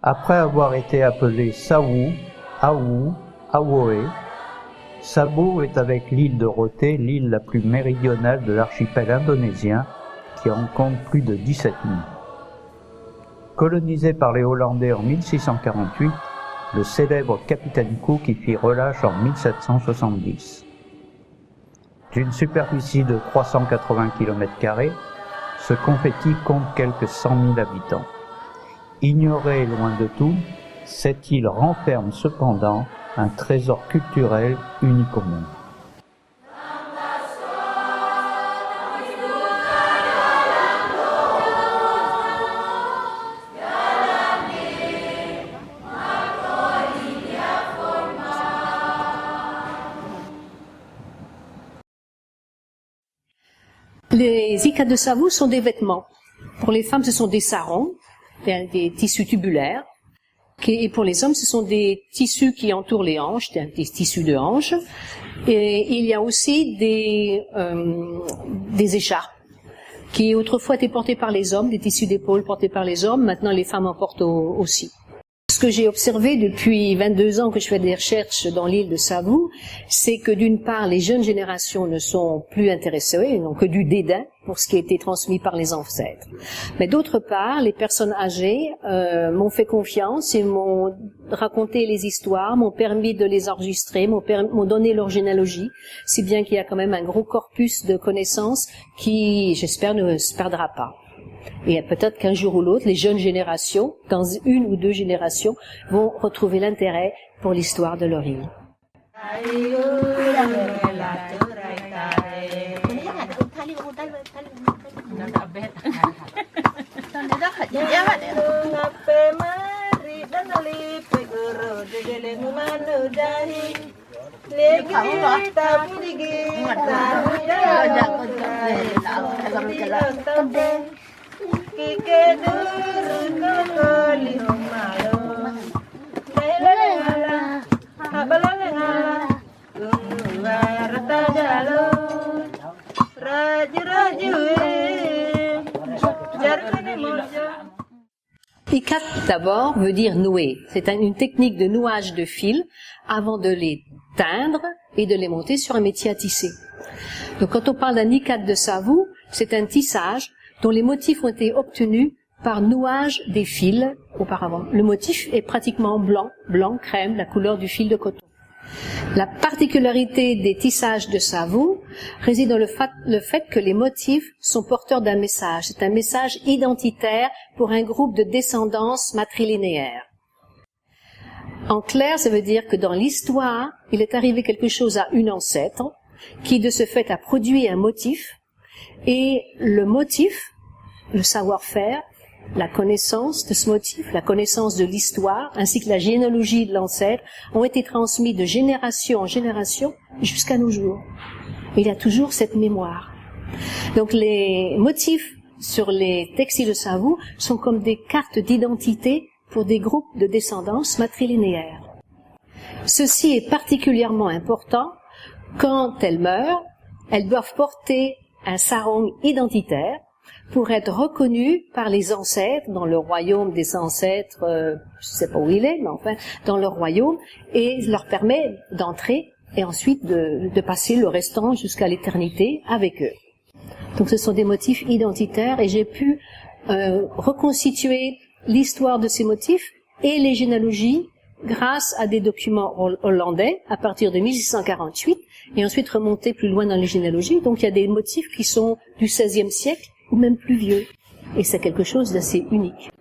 Après avoir été appelé Sawu, Awu, Awoe, Sabu est avec l'île de Rote l'île la plus méridionale de l'archipel indonésien qui en compte plus de 17 000. Colonisé par les Hollandais en 1648, le célèbre capitaine Cook y fit relâche en 1770. D'une superficie de 380 km², ce confetti compte quelques 100 000 habitants. Ignorée loin de tout, cette île renferme cependant un trésor culturel unique au monde. Les ikat de Savu sont des vêtements. Pour les femmes, ce sont des sarongs, des tissus tubulaires. Et pour les hommes, ce sont des tissus qui entourent les hanches, des tissus de hanches. Et il y a aussi des écharpes qui autrefois étaient portées par les hommes, des tissus d'épaule portés par les hommes. Maintenant, les femmes en portent aussi. Ce que j'ai observé depuis 22 ans que je fais des recherches dans l'île de Savu, c'est que d'une part, les jeunes générations ne sont plus intéressées, n'ont que du dédain pour ce qui a été transmis par les ancêtres. Mais d'autre part, les personnes âgées m'ont fait confiance et m'ont raconté les histoires, m'ont permis de les enregistrer, m'ont donné leur généalogie, si bien qu'il y a quand même un gros corpus de connaissances qui, j'espère, ne se perdra pas. Et peut-être qu'un jour ou l'autre, les jeunes générations, dans une ou deux générations, vont retrouver l'intérêt pour l'histoire de leur île. Ikat d'abord veut dire nouer. C'est une technique de nouage de fils avant de les teindre et de les monter sur un métier à tisser. Donc quand on parle d'un ikat de Savu, c'est un tissage dont les motifs ont été obtenus par nouage des fils auparavant. Le motif est pratiquement blanc crème, la couleur du fil de coton. La particularité des tissages de Savu réside dans le fait que les motifs sont porteurs d'un message. C'est un message identitaire pour un groupe de descendance matrilinéaire. En clair, ça veut dire que dans l'histoire, il est arrivé quelque chose à une ancêtre qui, de ce fait, a produit un motif, et le motif, le savoir-faire, la connaissance de ce motif, la connaissance de l'histoire, ainsi que la généalogie de l'ancêtre, ont été transmis de génération en génération jusqu'à nos jours. Il y a toujours cette mémoire. Donc les motifs sur les textiles de Savu sont comme des cartes d'identité pour des groupes de descendance matrilinéaire. Ceci est particulièrement important quand elles meurent. Elles doivent porter un sarong identitaire pour être reconnues par les ancêtres dans le royaume des ancêtres, je ne sais pas où il est, mais enfin dans leur royaume, et leur permet d'entrer et ensuite de passer le restant jusqu'à l'éternité avec eux. Donc ce sont des motifs identitaires et j'ai pu reconstituer l'histoire de ces motifs et les généalogies grâce à des documents hollandais à partir de 1648 et ensuite remonter plus loin dans les généalogies. Donc il y a des motifs qui sont du XVIe siècle ou même plus vieux. Et c'est quelque chose d'assez unique.